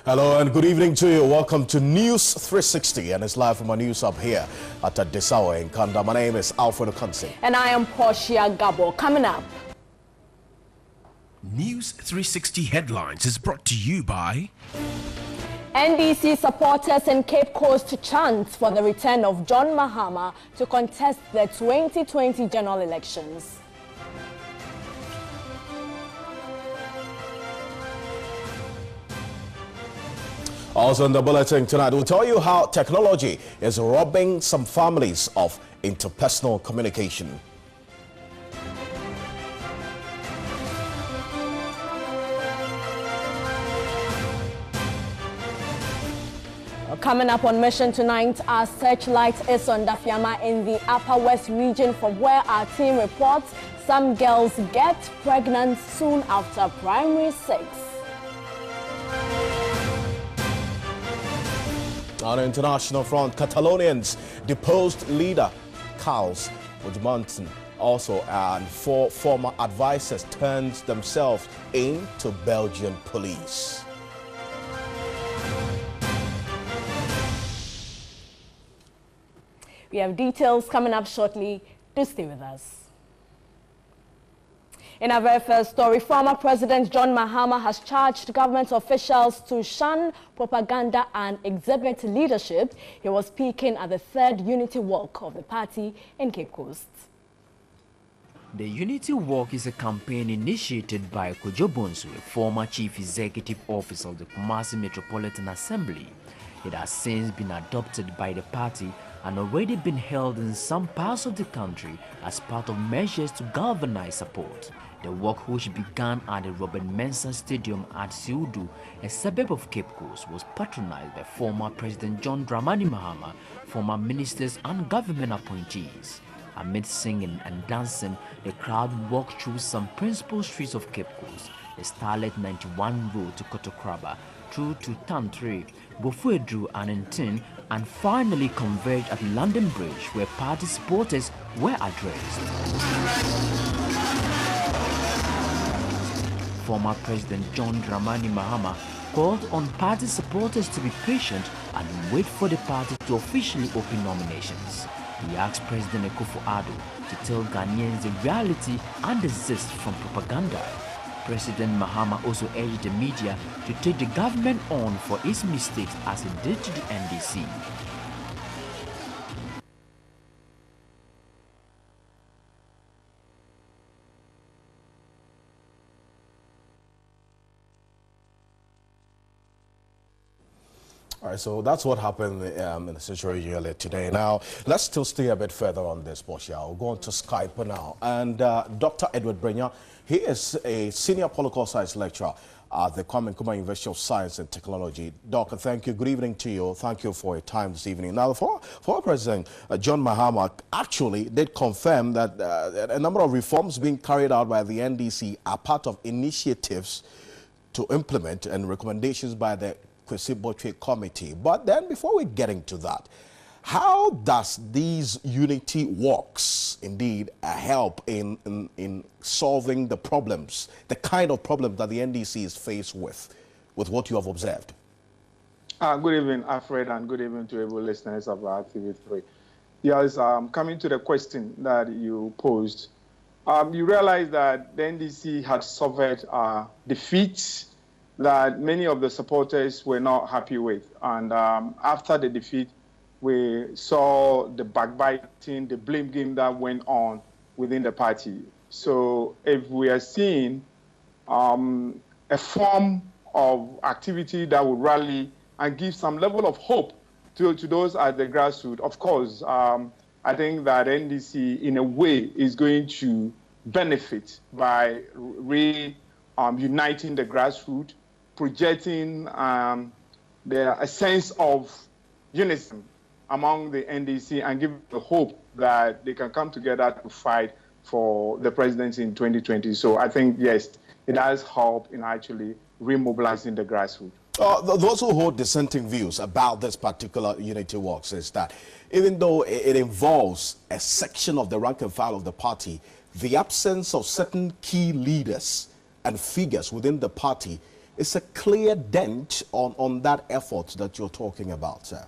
Hello and good evening to you. Welcome to News 360 and it's live from our news hub here at Desawa in Kanda. My name is Alfredo Kansi. And I am Portia Gabo. Coming up. News 360 Headlines is brought to you by NDC supporters in Cape Coast chant for the return of John Mahama to contest the 2020 general elections. Also in the bulletin tonight, we'll tell you how technology is robbing some families of interpersonal communication. Coming up on Mission tonight, our searchlight is on Dafiama in the Upper West region, from where our team reports some girls get pregnant soon after primary 6. On the international front, Catalonians deposed leader Carles Puigdemont also, and 4 former advisors turned themselves in to Belgian police. We have details coming up shortly. Do stay with us. In our very first story, former President John Mahama has charged government officials to shun propaganda and exhibit leadership. He was speaking at the 3rd Unity Walk of the party in Cape Coast. The Unity Walk is a campaign initiated by Kojo Bonsu, a former Chief Executive Officer of the Kumasi Metropolitan Assembly. It has since been adopted by the party and already been held in some parts of the country as part of measures to galvanize support. The walk, which began at the Robert Mensah Stadium at Siudu, a suburb of Cape Coast, was patronized by former President John Dramani Mahama, former ministers and government appointees. Amid singing and dancing, the crowd walked through some principal streets of Cape Coast, the Starlet 91 road to Kotokraba, through to Tantre, Bofuedru and Ntin, and finally converged at London Bridge, where party supporters were addressed. Former President John Dramani Mahama called on party supporters to be patient and wait for the party to officially open nominations. He asked President Akufo-Addo to tell Ghanaians the reality and desist from propaganda. President Mahama also urged the media to take the government on for its mistakes as it did to the NDC. All right, so that's what happened in the situation earlier today. Now, let's still stay a bit further on this, Portia. We'll go on to Skype now. And Dr. Edward Brenya, he is a senior political science lecturer at the Kwame Nkrumah University of Science and Technology. Doctor, thank you. Good evening to you. Thank you for your time this evening. Now, former President John Mahama actually did confirm that a number of reforms being carried out by the NDC are part of initiatives to implement and recommendations by the Kwesi Botwe Committee. But then before we get into that, how does these unity walks indeed help in solving the problems, the kind of problems that the NDC is faced with what you have observed? Good evening, Alfred, and good evening to every listeners of TV3. Yes, coming to the question that you posed, you realize that the NDC had suffered defeats that many of the supporters were not happy with. And after the defeat, we saw the backbiting, the blame game that went on within the party. So if we are seeing a form of activity that would rally and give some level of hope to those at the grassroots, of course, I think that NDC, in a way, is going to benefit by uniting the grassroots, projecting a sense of unison among the NDC and give the hope that they can come together to fight for the presidency in 2020. So I think, yes, it does help in actually remobilizing the grassroots. Those who hold dissenting views about this particular unity walk says that even though it involves a section of the rank and file of the party, the absence of certain key leaders and figures within the party it's a clear dent on that effort that you're talking about, sir.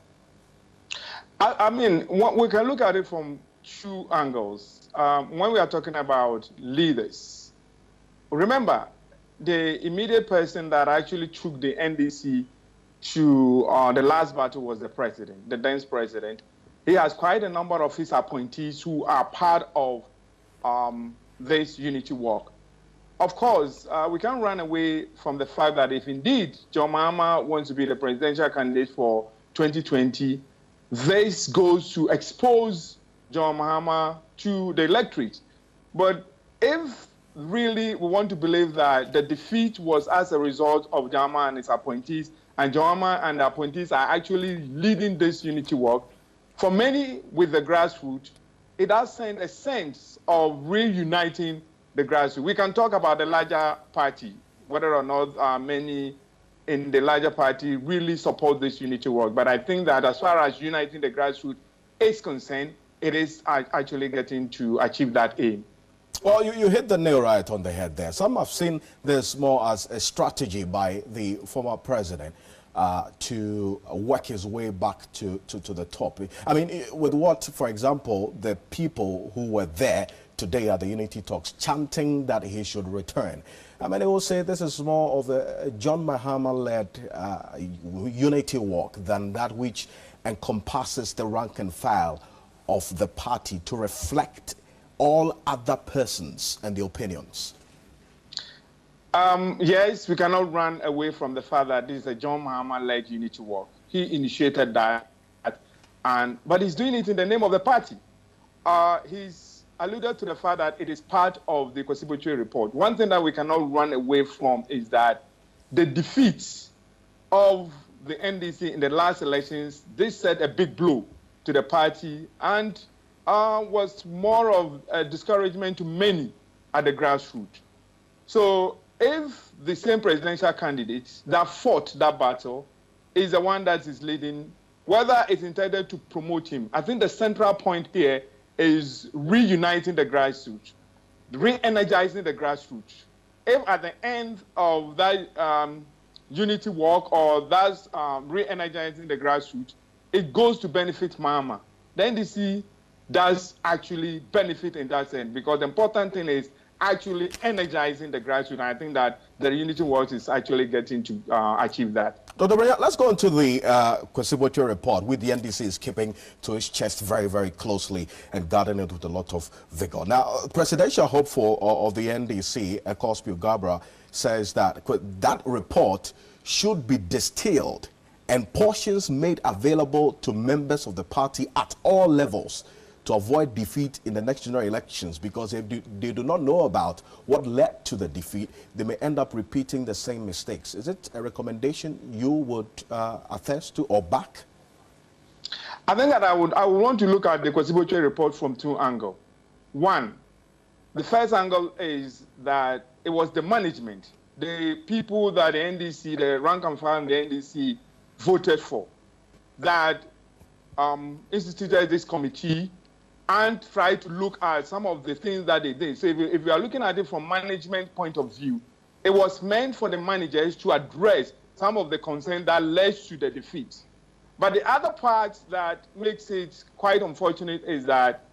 I mean, we can look at it from two angles. When we are talking about leaders, remember, the immediate person that actually took the NDC to the last battle was the president, the then president. He has quite a number of his appointees who are part of this unity work. Of course, we can't run away from the fact that if indeed John Mahama wants to be the presidential candidate for 2020, this goes to expose John Mahama to the electorate. But if really we want to believe that the defeat was as a result of John Mahama and his appointees, and John Mahama and the appointees are actually leading this unity work, for many with the grassroots, it does send a sense of reuniting the grassroots. We can talk about the larger party, whether or not many in the larger party really support this unity work. But I think that as far as uniting the grassroots is concerned, it is actually getting to achieve that aim. Well, you hit the nail right on the head there. Some have seen this more as a strategy by the former president to work his way back to the top. I mean, with what, for example, the people who were there today at the Unity Talks chanting that he should return. I mean, they will say this is more of a John Mahama-led unity walk than that which encompasses the rank and file of the party to reflect all other persons and the opinions. Yes, we cannot run away from the fact that this is a John Mahama-led unity walk. He initiated that, but he's doing it in the name of the party. He's alluded to the fact that it is part of the Constitutory report. One thing that we cannot run away from is that the defeat of the NDC in the last elections, this set a big blow to the party and was more of a discouragement to many at the grassroots. So if the same presidential candidate that fought that battle is the one that is leading, whether it's intended to promote him, I think the central point here is reuniting the grassroots, re-energizing the grassroots. If at the end of that unity work or that's re-energizing the grassroots, it goes to benefit Mahama, the NDC does actually benefit in that sense, because the important thing is actually energizing the grassroots. And I think that the unity work is actually getting to achieve that. Dr. Brenya, let's go into the Constitutory report, which the NDC is keeping to its chest very, very closely and guarding it with a lot of vigor. Now, presidential hopeful of the NDC, Ekospi Gabra, says that that report should be distilled and portions made available to members of the party at all levels to avoid defeat in the next general elections, because if they do not know about what led to the defeat, they may end up repeating the same mistakes. Is it a recommendation you would attest to or back? I think that I would want to look at the Constitutory report from two angles. One, the first angle is that it was the management, the people that the NDC, the rank and file in the NDC voted for, that instituted this committee and try to look at some of the things that they did. So if you are looking at it from management point of view, it was meant for the managers to address some of the concerns that led to the defeat. But the other part that makes it quite unfortunate is that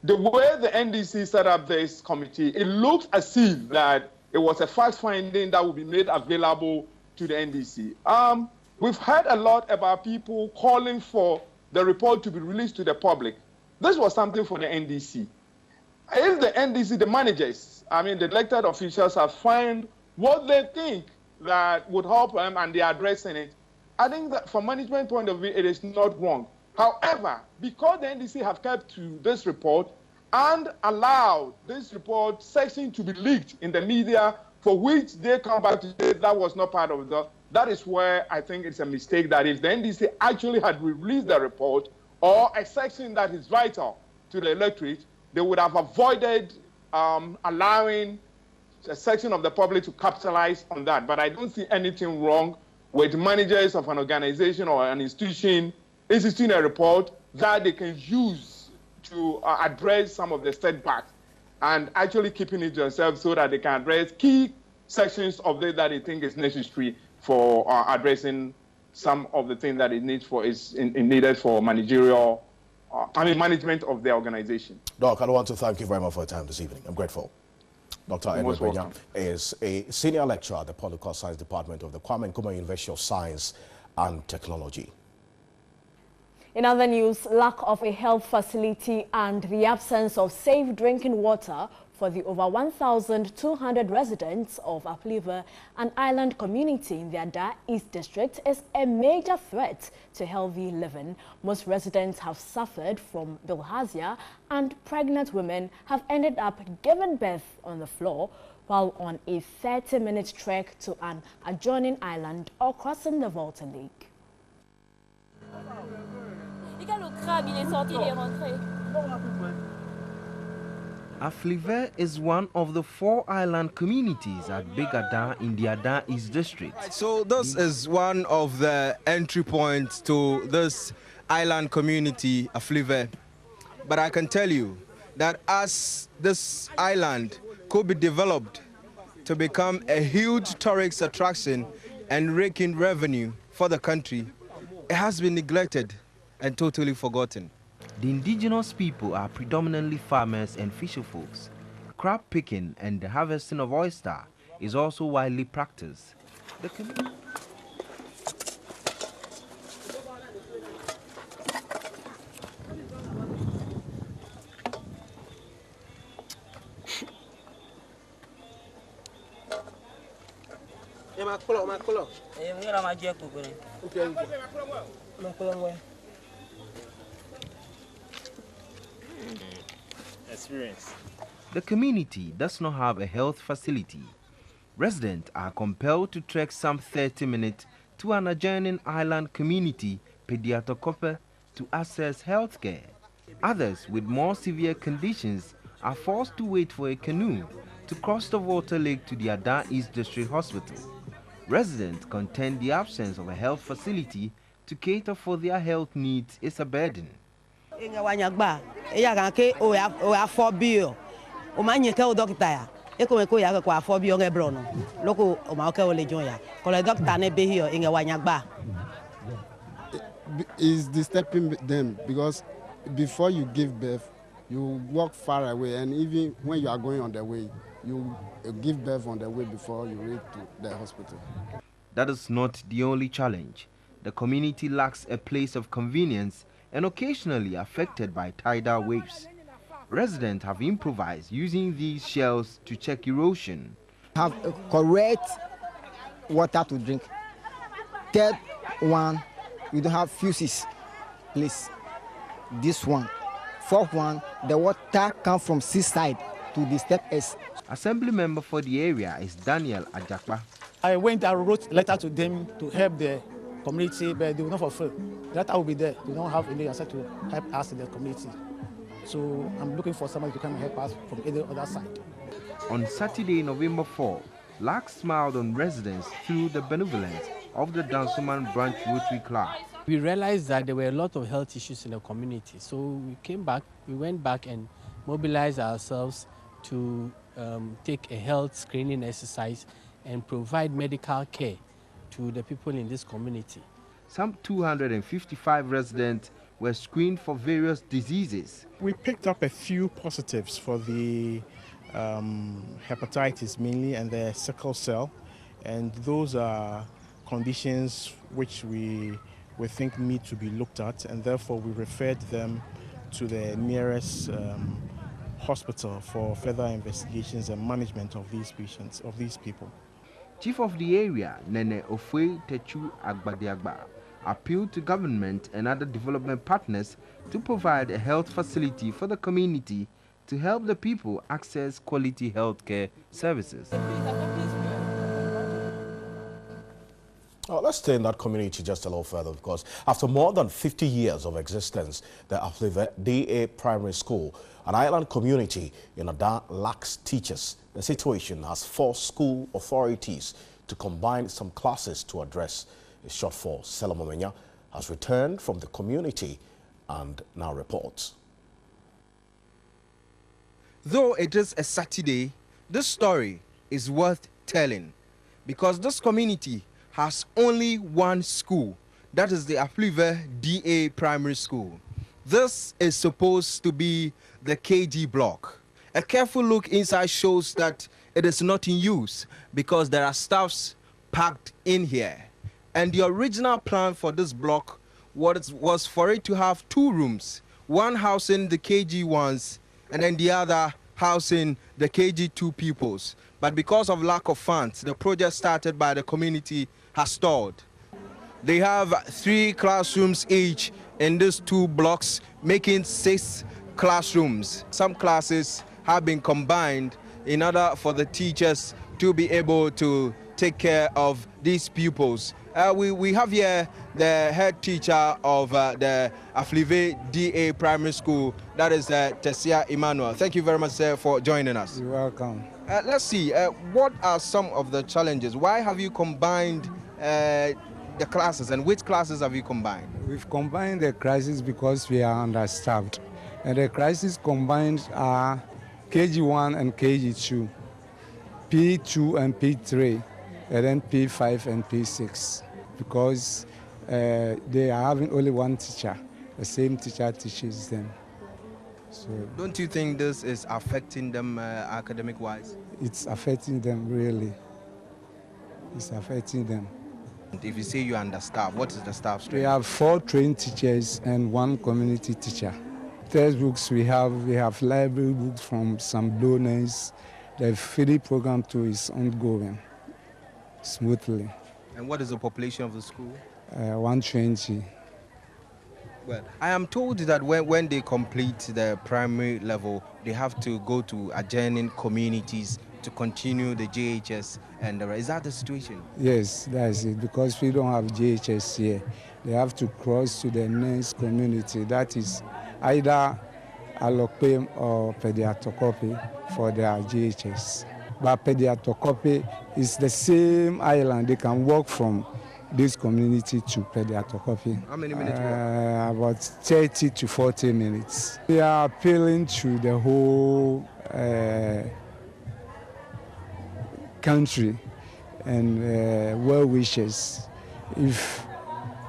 the way the NDC set up this committee, it looks as if that it was a fact-finding that will be made available to the NDC. We've heard a lot about people calling for the report to be released to the public. This was something for the NDC. If the NDC, the managers, I mean the elected officials, have found what they think that would help them and they are addressing it, I think that from management point of view, it is not wrong. However, because the NDC have kept to this report and allowed this report section to be leaked in the media, for which they come back to say that was not part of that is where I think it's a mistake, that if the NDC actually had released the report, or a section that is vital to the electorate, they would have avoided allowing a section of the public to capitalize on that. But I don't see anything wrong with managers of an organization or an institution instituting a report that they can use to address some of the setbacks and actually keeping it to themselves so that they can address key sections of it that he thinks is necessary for addressing some of the things that it needs for is needed for managerial, management of the organization. Doc, I want to thank you very much for your time this evening. I'm grateful. Dr. Edward Brenya is a senior lecturer at the Political Science Department of the Kwame Nkrumah University of Science and Technology. In other news, lack of a health facility and the absence of safe drinking water for the over 1,200 residents of Apliva, an island community in the Ada East District, is a major threat to healthy living. Most residents have suffered from bilharzia, and pregnant women have ended up giving birth on the floor while on a 30-minute trek to an adjoining island or crossing the Volta Lake. Aflive is one of the 4 island communities at Big Ada in the Ada East District. So this is one of the entry points to this island community, Aflive. But I can tell you that as this island could be developed to become a huge tourist attraction and raking revenue for the country, it has been neglected and totally forgotten. The indigenous people are predominantly farmers and fisher folks. Crab picking and the harvesting of oyster is also widely practiced. The community does not have a health facility. Residents are compelled to trek some 30 minutes to an adjoining island community, Pediatokope, to access health care. Others with more severe conditions are forced to wait for a canoe to cross the Water Lake to the Ada East District Hospital. Residents contend the absence of a health facility to cater for their health needs is a burden. Is disturbing them because before you give birth, you walk far away, and even when you are going on the way, you give birth on the way before you reach to the hospital. That is not the only challenge. The community lacks a place of convenience and occasionally affected by tidal waves. Residents have improvised using these shells to check erosion. Have a correct water to drink. Third one, we don't have fuses, please. This one. Fourth one, the water comes from seaside to the step S. Assembly member for the area is Daniel Ajakpa. I went and wrote a letter to them to help the community, but they will not fulfill. That I will be there. They don't have any answer to help us in the community. So I'm looking for somebody to come and help us from either other side. On Saturday, November 4, Lark smiled on residents through the benevolence of the Dansuman Branch Rotary Club. We realized that there were a lot of health issues in the community. So we went back and mobilized ourselves to take a health screening exercise and provide medical care to the people in this community. Some 255 residents were screened for various diseases. We picked up a few positives for the hepatitis mainly and the sickle cell, and those are conditions which we think need to be looked at, and therefore we referred them to the nearest hospital for further investigations and management of these patients, of these people. Chief of the area, Nene Ofwe Techu Agbadiagba, appealed to government and other development partners to provide a health facility for the community to help the people access quality healthcare services. Let's stay in that community just a little further, because after more than 50 years of existence, the Aflive DA Primary School, an island community in Ada, lacks teachers. The situation has forced school authorities to combine some classes to address a shortfall. Selamomenya has returned from the community and now reports. Though it is a Saturday, this story is worth telling, because this community has only one school, that is the Aflive DA Primary School. This is supposed to be the KG block. A careful look inside shows that it is not in use because there are staffs packed in here. And the original plan for this block was for it to have 2 rooms, one housing the KG ones and then the other housing the KG2 pupils. But because of lack of funds, the project started by the community has stalled. They have 3 classrooms each in these 2 blocks, making 6 classrooms. Some classes have been combined in order for the teachers to be able to take care of these pupils. We have here the head teacher of the Aflive DA Primary School, that is Tessia Emmanuel. Thank you very much, sir, for joining us. You're welcome. Let's see, what are some of the challenges? Why have you combined the classes, and which classes have you combined? We've combined the classes because we are understaffed. And the classes combined are KG1 and KG2, P2 and P3, and then P5 and P6, because they are having only one teacher. The same teacher teaches them. So don't you think this is affecting them academic-wise? It's affecting them, really. It's affecting them. If you say you are understaffed, what is the staff strength? We have 4 trained teachers and 1 community teacher. Textbooks we have library books from some donors. The feeding program too is ongoing smoothly. And what is the population of the school? 120. Well, I am told that when they complete the primary level, they have to go to adjoining communities to continue the JHS. And is that the situation? Yes, that's it. Because we don't have JHS here, they have to cross to the next community. That is either Alokpem or Pediatokope for their JHS. But Pediatokope is the same island. They can walk from this community to Pediatokope. How many minutes? About 30 to 40 minutes. We are appealing to the whole country and well wishers if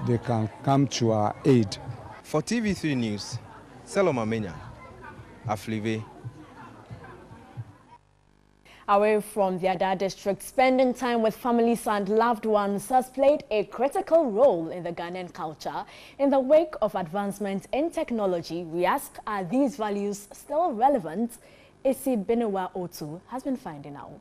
they can come to our aid. For TV3 News, Saloma Menya, Aflive. Away from the Ada district, spending time with families and loved ones has played a critical role in the Ghanaian culture. In the wake of advancements in technology, we ask, are these values still relevant? Isi Benewa Otu has been finding out.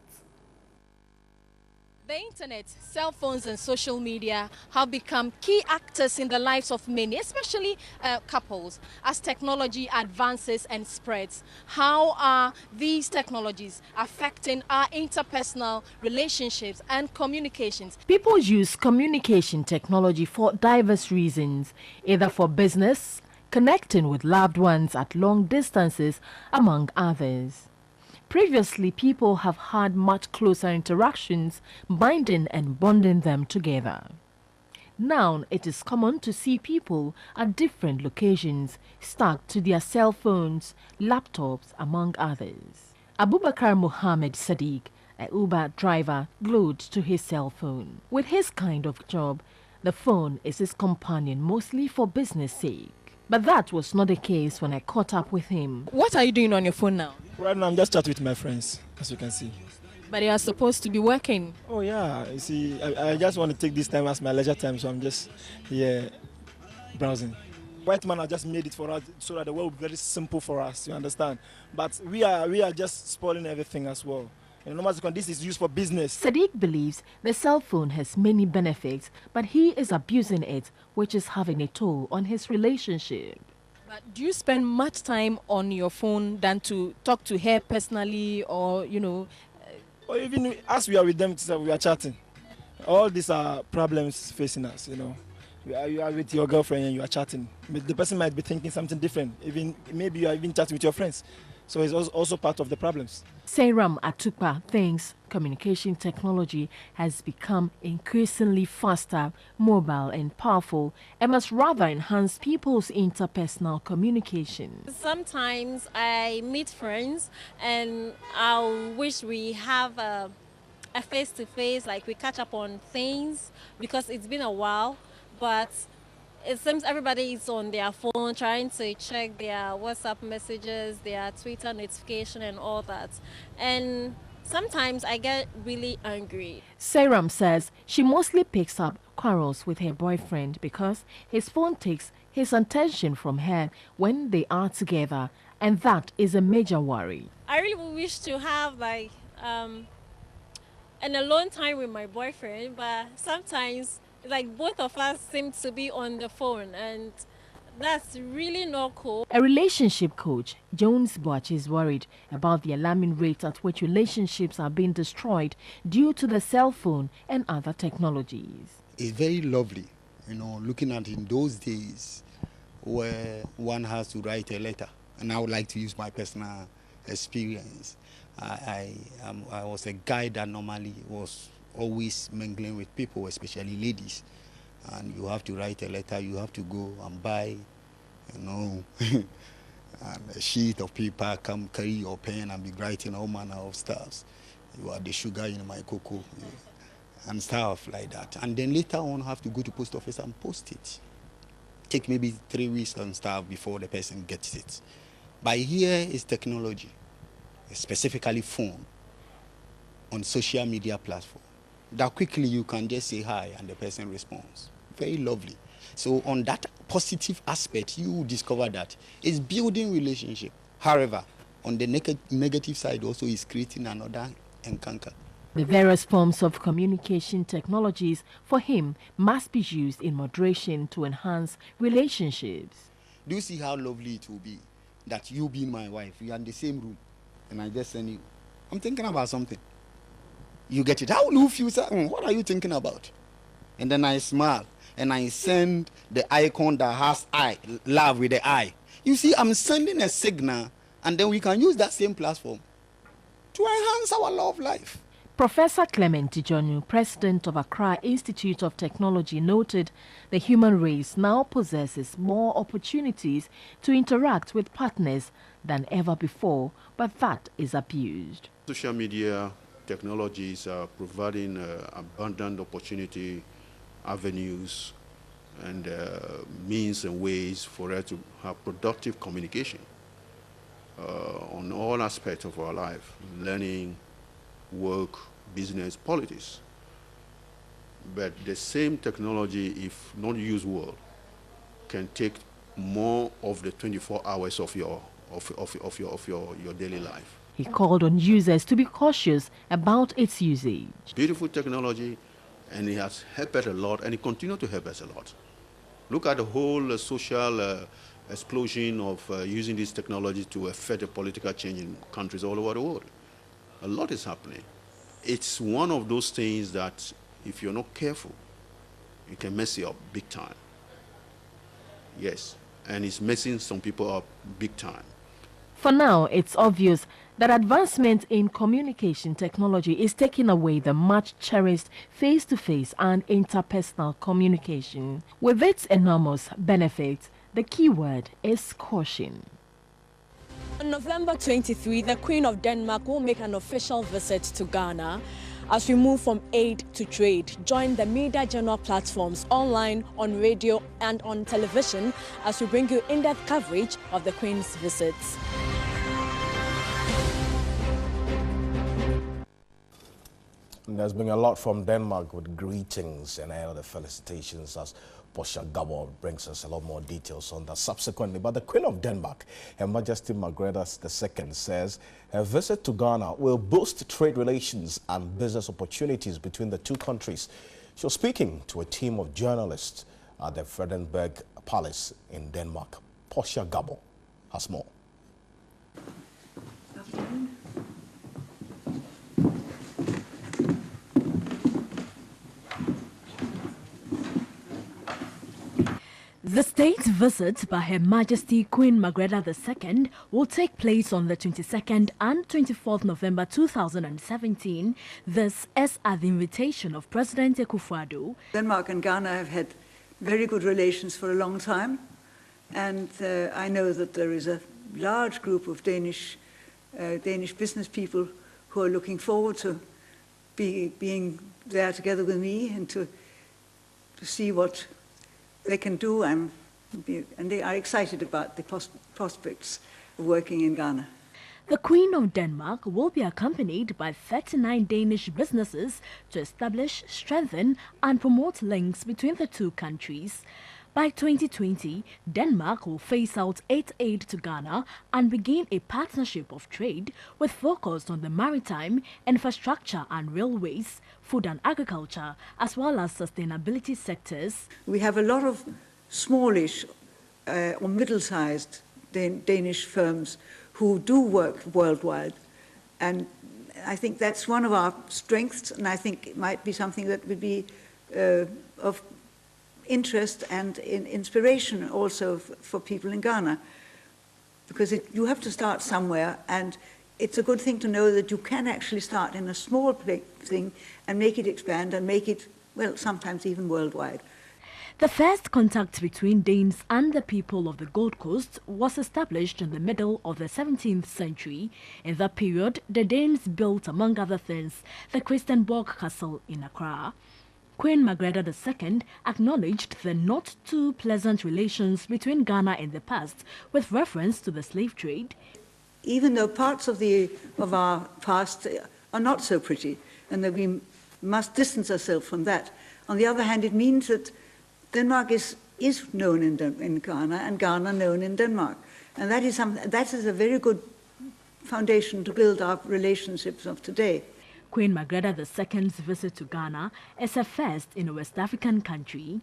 The internet, cell phones and social media have become key actors in the lives of many, especially couples, as technology advances and spreads. How are these technologies affecting our interpersonal relationships and communications? People use communication technology for diverse reasons, either for business, connecting with loved ones at long distances, among others. Previously, people have had much closer interactions, binding and bonding them together. Now, it is common to see people at different locations, stuck to their cell phones, laptops, among others. Abubakar Mohammed Sadiq, a Uber driver, glued to his cell phone. With his kind of job, the phone is his companion mostly for business sake. But that was not the case when I caught up with him. What are you doing on your phone now? Right now, I'm just chatting with my friends, as you can see. But you are supposed to be working. Oh, yeah. You see, I just want to take this time as my leisure time, so I'm just here browsing. White man has just made it for us so that the world will be very simple for us, you understand? But we are just spoiling everything as well. And no matter what, this is used for business. Sadiq believes the cell phone has many benefits, but he is abusing it, which is having a toll on his relationship. But do you spend much time on your phone than to talk to her personally, or, you know? Or even as we are with them, we are chatting. All these are problems facing us, you know. You are with your girlfriend and you are chatting. The person might be thinking something different. Even maybe you are even chatting with your friends. So it's also part of the problems. Seyram Atukpa thinks communication technology has become increasingly faster, mobile and powerful, and must rather enhance people's interpersonal communication. Sometimes I meet friends and I wish we have a a face-to-face, like we catch up on things because it's been a while, but it seems everybody is on their phone trying to check their WhatsApp messages, their Twitter notification and all that. And sometimes I get really angry. Saram says she mostly picks up quarrels with her boyfriend because his phone takes his attention from her when they are together, and that is a major worry. I really wish to have like an alone time with my boyfriend, but sometimes like both of us seem to be on the phone, and that's really not cool. A relationship coach, Jones Butch, is worried about the alarming rate at which relationships are being destroyed due to the cell phone and other technologies. It's very lovely, looking at in those days where one has to write a letter. And I would like to use my personal experience. I was a guy that normally was always mingling with people, especially ladies. And you have to write a letter, you have to go and buy, and a sheet of paper, come carry your pen and be writing all manner of stuff. You are the sugar in my cocoa, and stuff like that. And then later on, have to go to post office and post it. Take maybe 3 weeks and stuff before the person gets it. But here is technology, specifically phone, on social media platform. That quickly you can just say hi and the person responds. Very lovely. So on that positive aspect, you discover that it's building relationship. However, on the negative side also is creating another encounter. The various forms of communication technologies for him must be used in moderation to enhance relationships. Do you see how lovely it will be that you being my wife, we are in the same room, and I just send you, I'm thinking about something. You get it. How will you feel? What are you thinking about? And then I smile and I send the icon that has eye, love with the eye. You see, I'm sending a signal, and then we can use that same platform to enhance our love life. Professor Clement Tijonu, president of Accra Institute of Technology, noted the human race now possesses more opportunities to interact with partners than ever before, but that is abused. Social media technologies are providing abundant opportunity, avenues, and means and ways for us to have productive communication on all aspects of our life, learning, work, business, politics. But the same technology, if not used well, can take more of the 24 hours of your daily life. He called on users to be cautious about its usage. Beautiful technology, and it has helped us a lot, and it continues to help us a lot. Look at the whole social explosion of using this technology to affect the political change in countries all over the world. A lot is happening. It's one of those things that, if you're not careful, it can mess you up big time. Yes, and it's messing some people up big time. For now, it's obvious that advancement in communication technology is taking away the much cherished face-to-face and interpersonal communication. With its enormous benefits, the key word is caution. On November 23, the Queen of Denmark will make an official visit to Ghana as we move from aid to trade. Join the media journal platforms online, on radio and on television as we bring you in-depth coverage of the Queen's visits. There's been a lot from Denmark with greetings and other felicitations as Portia Gabo brings us a lot more details on that subsequently. But the Queen of Denmark, Her Majesty Margrethe II, says her visit to Ghana will boost trade relations and business opportunities between the two countries. She was speaking to a team of journalists at the Fredensborg Palace in Denmark. Portia Gabo has more. The state visit by Her Majesty Queen Margrethe II will take place on the 22nd and 24th November 2017. This is at the invitation of President Akufo-Addo. Denmark and Ghana have had very good relations for a long time, and I know that there is a large group of Danish business people who are looking forward to being there together with me and to see what they can do, and they are excited about the prospects of working in Ghana. The Queen of Denmark will be accompanied by 39 Danish businesses to establish, strengthen and promote links between the two countries. By 2020, Denmark will phase out aid to Ghana and begin a partnership of trade with focus on the maritime, infrastructure and railways, food and agriculture, as well as sustainability sectors. We have a lot of smallish or middle-sized Danish firms who do work worldwide, and I think that's one of our strengths, and I think it might be something that would be of interest and inspiration also for people in Ghana, because you have to start somewhere, and it's a good thing to know that you can actually start in a small thing and make it expand and make it, well, sometimes even worldwide. The first contact between Danes and the people of the Gold Coast was established in the middle of the 17th century. In that period, the Danes built, among other things, the Christiansborg Castle in Accra. Queen Margrethe II acknowledged the not too pleasant relations between Ghana in the past with reference to the slave trade. Even though parts of our past are not so pretty, and that we must distance ourselves from that, on the other hand, it means that Denmark is known in Ghana, and Ghana known in Denmark. And that is a very good foundation to build our relationships of today. Queen Margrethe II's visit to Ghana is a first in a West African country.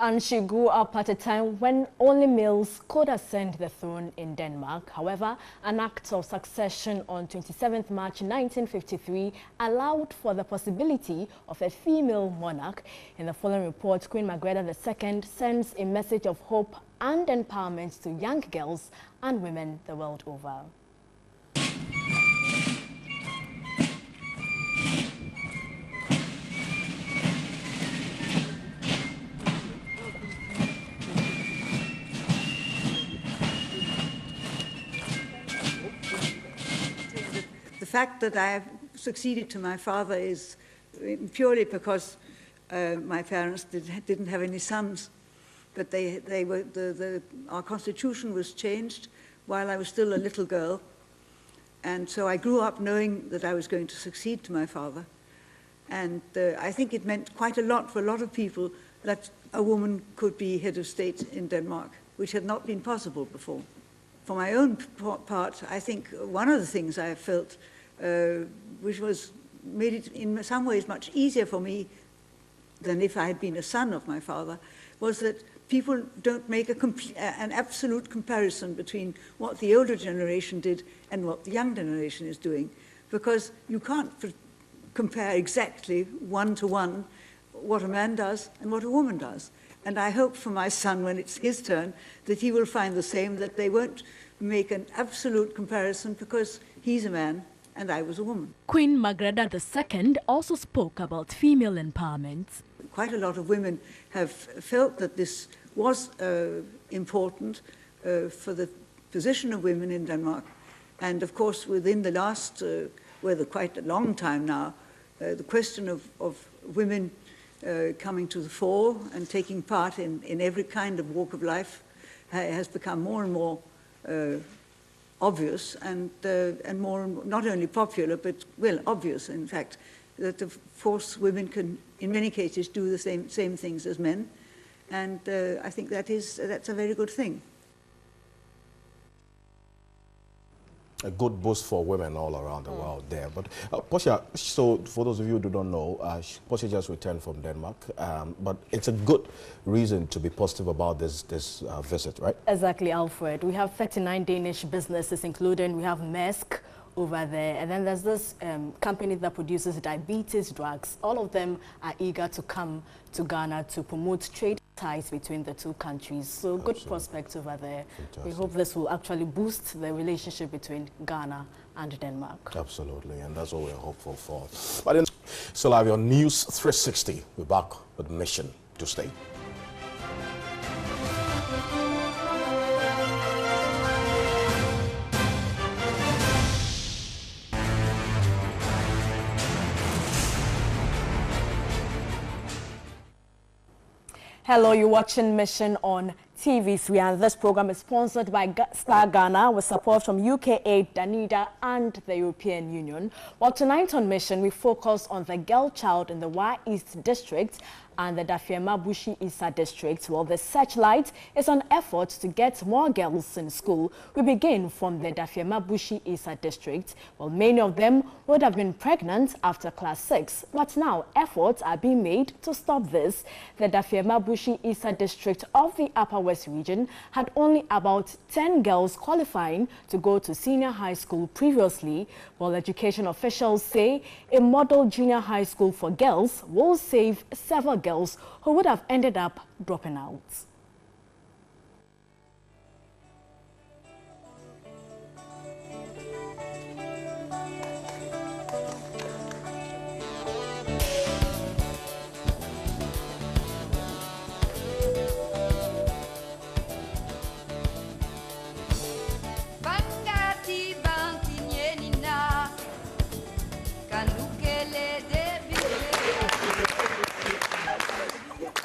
And she grew up at a time when only males could ascend the throne in Denmark. However, an act of succession on 27th March 1953 allowed for the possibility of a female monarch. In the following report, Queen Margrethe II sends a message of hope and empowerment to young girls and women the world over. The fact that I have succeeded to my father is purely because my parents didn't have any sons, but our constitution was changed while I was still a little girl, and so I grew up knowing that I was going to succeed to my father, and I think it meant quite a lot for a lot of people that a woman could be head of state in Denmark, which had not been possible before. For my own part, I think one of the things I felt which made it in some ways much easier for me than if I had been a son of my father, was that people don't make an absolute comparison between what the older generation did and what the young generation is doing, because you can't compare exactly one-to-one what a man does and what a woman does. And I hope for my son, when it's his turn, that he will find the same, that they won't make an absolute comparison because he's a man and I was a woman. Queen Margrethe II also spoke about female empowerment. Quite a lot of women have felt that this was important for the position of women in Denmark. And of course, within the last, quite a long time now, the question of women coming to the fore and taking part in every kind of walk of life has become more and more obvious and more not only popular, but, well, obvious, in fact, that of course women can, in many cases, do the same things as men. And I think that's a very good thing. A good boost for women all around the world there. But Portia, so for those of you who do not know, Portia just returned from Denmark, but it's a good reason to be positive about this visit, right? Exactly, Alfred. We have 39 Danish businesses, including we have Maersk over there, and then there's this company that produces diabetes drugs. All of them are eager to come to Ghana to promote trade ties between the two countries. So good prospects over there. Fantastic. We hope this will actually boost the relationship between Ghana and Denmark. Absolutely, and that's what we're hopeful for. But then, still have your News 360. We're back with Mission to Stay. Hello, you're watching Mission on TV3, and this program is sponsored by Star Ghana with support from UKAID, Danida, and the European Union. Well, tonight on Mission, we focus on the girl child in the Wa East District and the Dafiema-Bushi Isa District. Well, the searchlight is an effort to get more girls in school. We begin from the Dafiema-Bushi Isa District. Well, many of them would have been pregnant after class 6, but now efforts are being made to stop this. The Dafiema-Bushi Isa District of the Upper West region had only about 10 girls qualifying to go to senior high school previously, while education officials say a model junior high school for girls will save several girls who would have ended up dropping out.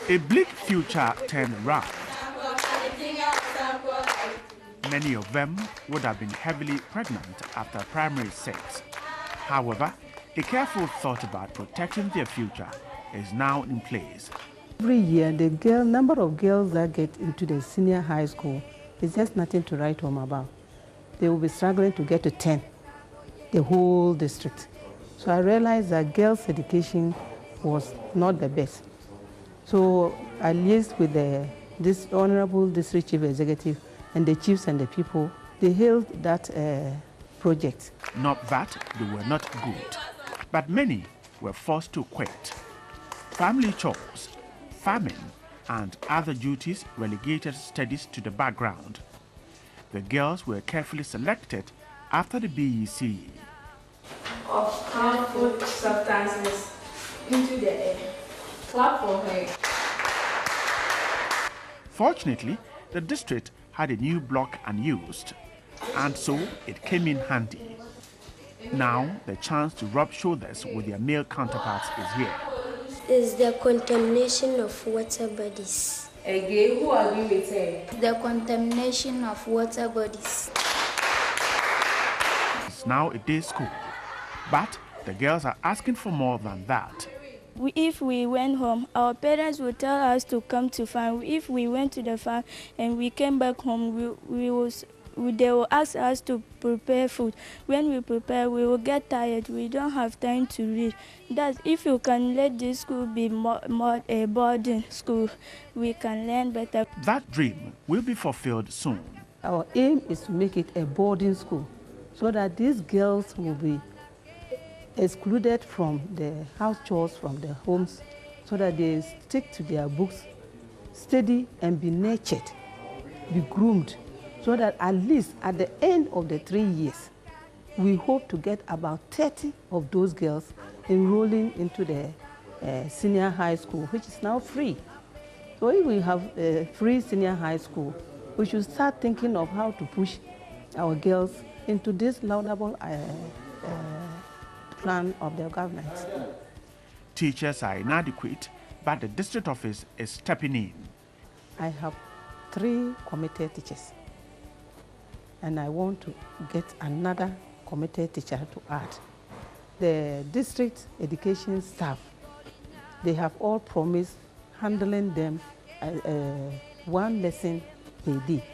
A bleak future turned round. Many of them would have been heavily pregnant after primary 6. However, a careful thought about protecting their future is now in place. Every year, the number of girls that get into the senior high school is just nothing to write home about. They will be struggling to get to 10, the whole district. So I realized that girls' education was not the best. So I liaised with this Honorable District Chief Executive and the chiefs and the people. They hailed that project. Not that they were not good, but many were forced to quit. Family chores, famine, and other duties relegated studies to the background. The girls were carefully selected after the BEC. Of harmful substances into the air. Clap for her. Fortunately, the district had a new block unused, and so it came in handy. Now, the chance to rub shoulders with their male counterparts is here. Is the contamination of water bodies. Again, who are we with her? The contamination of water bodies. It's now a day school, but the girls are asking for more than that. If we went home, our parents would tell us to come to farm. If we went to the farm and we came back home, they will ask us to prepare food. When we prepare, we will get tired. We don't have time to read. That if you can let this school be more a boarding school, we can learn better. That dream will be fulfilled soon. Our aim is to make it a boarding school so that these girls will be excluded from the house chores, from the homes, so that they stick to their books, study and be nurtured, be groomed, so that at least at the end of the 3 years, we hope to get about 30 of those girls enrolling into the senior high school, which is now free. So if we have a free senior high school, we should start thinking of how to push our girls into this laudable plan of the government. Teachers are inadequate, but the district office is stepping in. I have 3 committed teachers, and I want to get another committed teacher to add. The district education staff, they have all promised handling them 1 lesson per day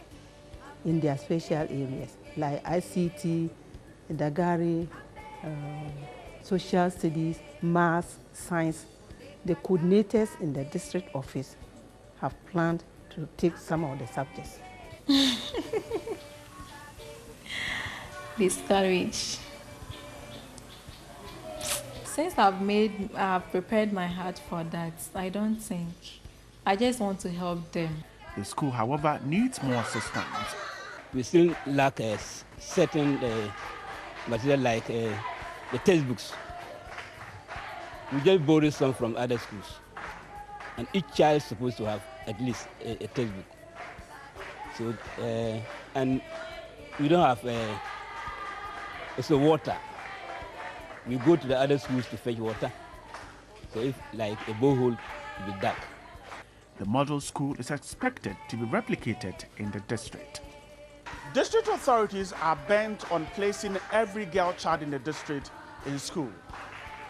in their special areas, like ICT, Dagari, social studies, maths, science. The coordinators in the district office have planned to take some of the subjects. Discouraged. Since I've prepared my heart for that, I don't think. I just want to help them. The school, however, needs more assistance. We still lack a certain material like the textbooks. We just borrow some from other schools, and each child is supposed to have at least a textbook. So, and we don't have so water. We go to the other schools to fetch water. So if like a borehole, it will be dark. The model school is expected to be replicated in the district. District authorities are bent on placing every girl child in the district in school.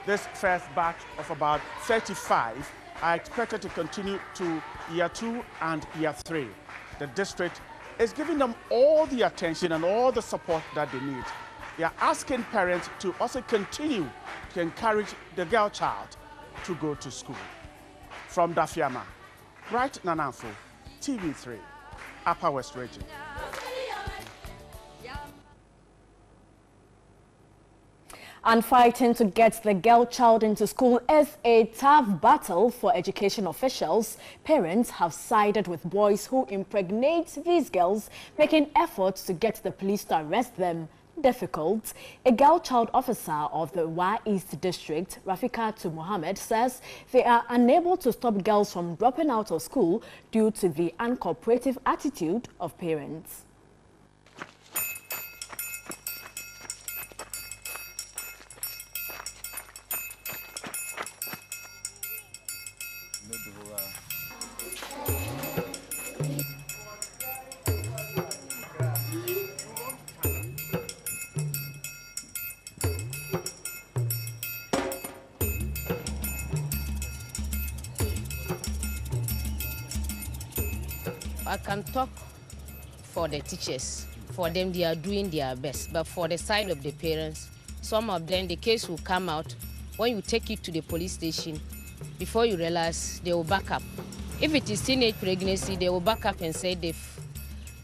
This first batch of about 35 are expected to continue to year 2 and year 3. The district is giving them all the attention and all the support that they need. They are asking parents to also continue to encourage the girl child to go to school. From Dafiama, Bright Nananfo, TV3, Upper West Region. And fighting to get the girl child into school is a tough battle for education officials. Parents have sided with boys who impregnate these girls, making efforts to get the police to arrest them difficult. A girl child officer of the Wa East District, Rafikatu Mohammed, says they are unable to stop girls from dropping out of school due to the uncooperative attitude of parents. I can talk for the teachers. For them, they are doing their best. But for the side of the parents, some of them, the case will come out. When you take it to the police station, before you realize, they will back up. If it is teenage pregnancy, they will back up and say they've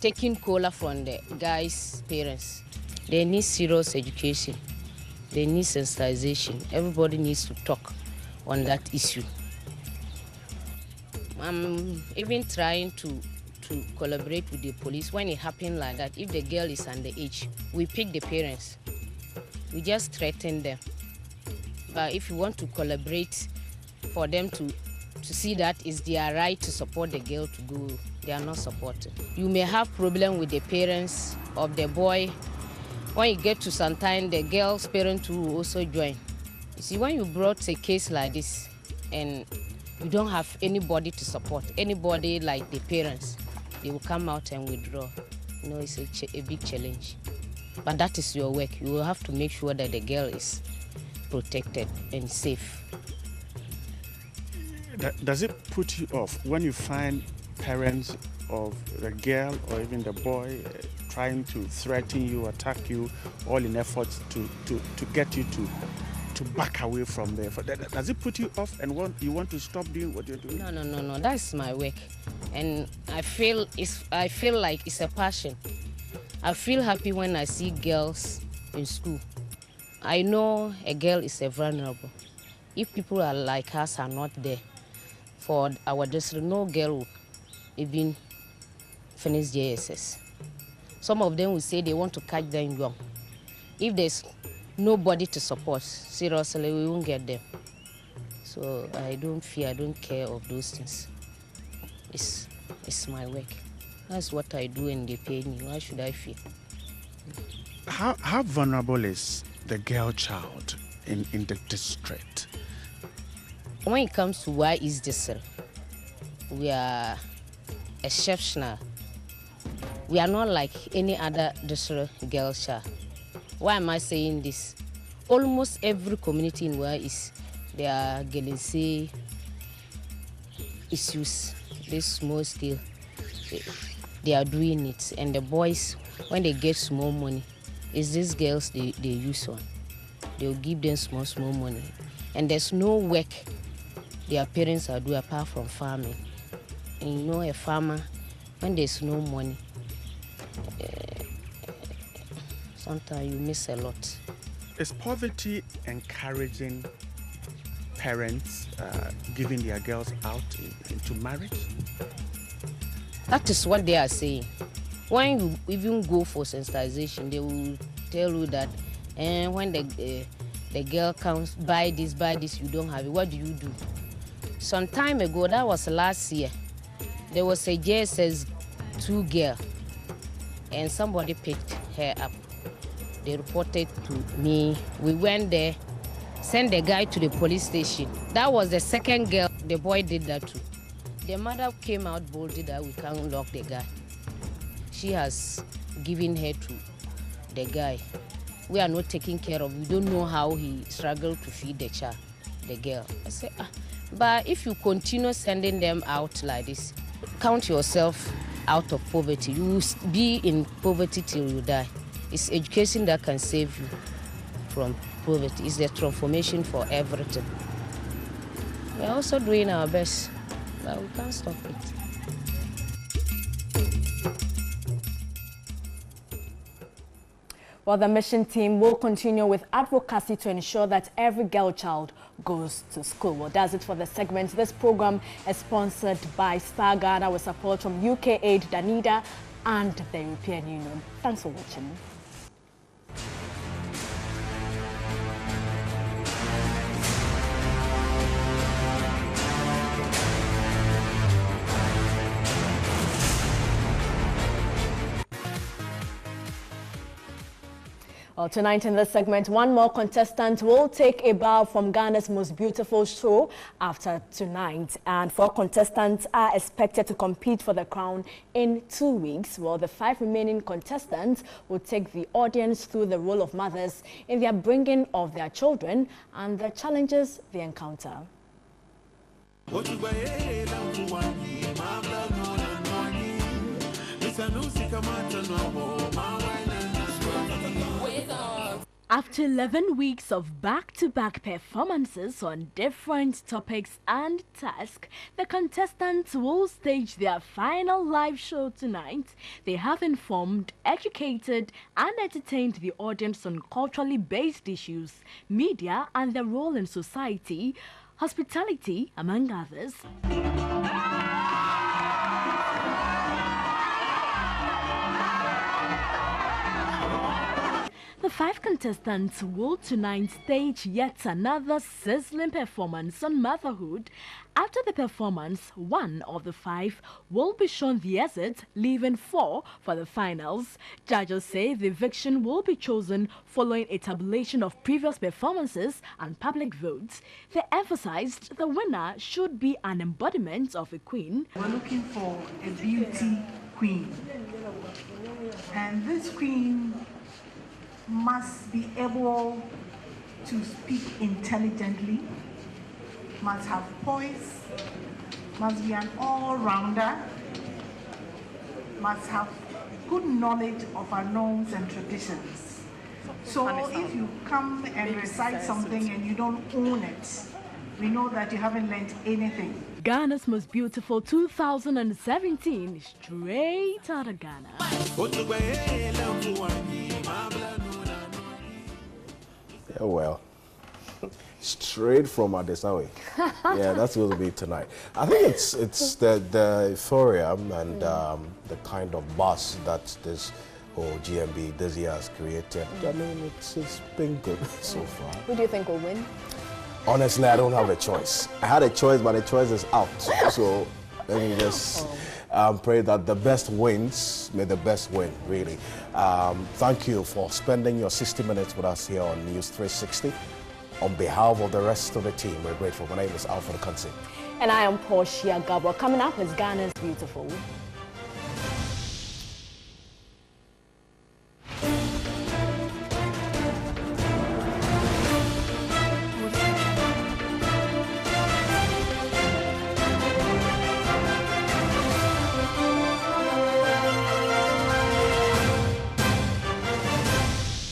taken cola from the guy's parents. They need serious education. They need sensitization. Everybody needs to talk on that issue. I'm even trying to collaborate with the police when it happens like that. If the girl is underage, we pick the parents. We just threaten them. But if you want to collaborate for them to see that it's their right to support the girl to go, they are not supported. You may have problem with the parents of the boy. When you get to some time, the girl's parent will also join. You see, when you brought a case like this and you don't have anybody to support, anybody like the parents, they will come out and withdraw. You know, it's a big challenge. But that is your work. You will have to make sure that the girl is protected and safe. Does it put you off when you find parents of the girl or even the boy trying to threaten you, attack you, all in efforts to get you to back away from there? Does it put you off and you want to stop doing what you're doing? No. That's my work, and I feel like it's a passion. I feel happy when I see girls in school. I know a girl is a vulnerable. If people are like us are not there for our district, no girl will even finish JSS. Some of them will say they want to catch them young. If there's nobody to support, seriously, we won't get them. So I don't fear, I don't care of those things. It's my work. That's what I do and they pay me. Why should I fear? How vulnerable is the girl child in the district? When it comes to why is this, we are exceptional. We are not like any other district girl child. Why am I saying this? Almost every community in Wa is there are Gelense issues, this small scale. They are doing it, and the boys, when they get small money, it's these girls they use on. They'll give them small money, and there's no work their parents are doing apart from farming. And you know, a farmer, when there's no money, sometimes you miss a lot. Is poverty encouraging parents giving their girls out into marriage? That is what they are saying. When you even go for sensitization, they will tell you that when the girl comes, buy this, you don't have it. What do you do? Some time ago, that was last year, there was a JSS 2 girl, and somebody picked her up. They reported to me. We went there, sent the guy to the police station. That was the second girl the boy did that to. The mother came out boldly that we can't lock the guy. She has given her to the guy. We are not taking care of. We don't know how he struggled to feed the child, the girl. I said, but if you continue sending them out like this, count yourself out of poverty. You will be in poverty till you die. It's education that can save you from poverty. It's the transformation for everything. We are also doing our best, but we can't stop it. Well, the mission team will continue with advocacy to ensure that every girl child goes to school. Well, that's it for the segment. This program is sponsored by Star Ghana with support from UK Aid, Danida, and the European Union. Thanks for watching. Well, tonight in this segment, one more contestant will take a bow from Ghana's most beautiful show after tonight. And 4 contestants are expected to compete for the crown in 2 weeks. Well, the 5 remaining contestants will take the audience through the role of mothers in their bringing of their children and the challenges they encounter. After 11 weeks of back-to-back performances on different topics and tasks, the contestants will stage their final live show tonight. They have informed, educated and entertained the audience on culturally based issues, media and their role in society, hospitality, among others. The 5 contestants will tonight stage yet another sizzling performance on motherhood. After the performance, 1 of the 5 will be shown the exit, leaving 4 for the finals. Judges say the eviction will be chosen following a tabulation of previous performances and public votes. They emphasized the winner should be an embodiment of a queen. We're looking for a beauty queen, and this queen must be able to speak intelligently, must have poise, must be an all-rounder, must have good knowledge of our norms and traditions. So if you come and recite something and you don't own it, we know that you haven't learned anything. Ghana's Most Beautiful 2017, straight out of Ghana. Yeah, well, straight from Adesawe. Yeah, that's going to be tonight. I think it's the euphoria and the kind of buzz that this whole GMB this year has created. I mean, it's been good so far. Who do you think will win? Honestly, I don't have a choice. I had a choice, but the choice is out. So let me just pray that the best wins. May the best win, really. Thank you for spending your 60 minutes with us here on News 360. On behalf of the rest of the team, we're grateful. My name is Alfred Kansi. And I am Portia Gabor. Coming up is Ghana's Beautiful.